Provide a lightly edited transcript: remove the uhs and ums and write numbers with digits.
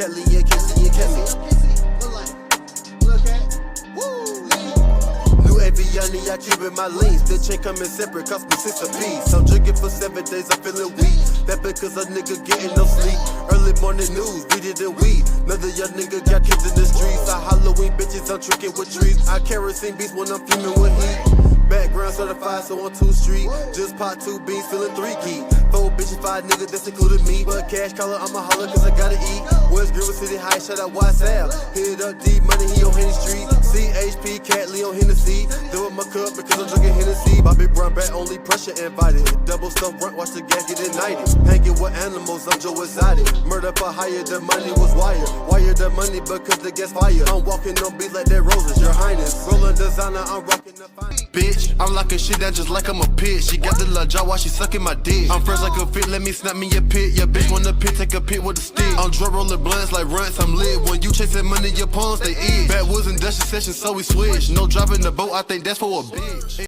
Kelly and Casey and Kelly. New Aviani, I keep in my lean. Still chain coming separate, cost me 6 a piece. I'm drinking for 7 days, I'm feeling weak. That because a nigga getting no sleep. Early morning news, weed it and weed. Another young nigga got kids in the streets. I Halloween bitches, I'm tricking with trees. I kerosene beats when I'm fuming with heat. Background certified, so on 2nd Street. Just pot 2 beans, feeling 3 key. 4 bitches, 5 niggas, that's included me. But cash caller, I'ma holler cause I gotta eat. West Greenwood City High, shout out YSL. Hit up D Money, he on Henny Street. CHP, Cat Lee on Hennessy. Fill up my cup because I'm drinking Hennessy. Bobby Brown back, only pressure invited. Double stuff run, watch the gas get ignited. Hanging with animals, I'm Joe Exotic. Murder for hire, the money was wired. Wire the money because the gas fire. I'm walking on beats like that roses, your highness. Rolling designer, I'm rocking the finest. Bitch, I'm locking shit down just like I'm a pit. She got the love jaw while she sucking my dick. I'm fresh like a fit, let me snap me a pit. Your bitch want a pit, take a pit with a stick. I'm drug rolling blunts like runts, I'm lit. When you chasing money, your palms they itch. Backwoods and Dutch session, so we switch. No driving the boat, I think that's for a bitch.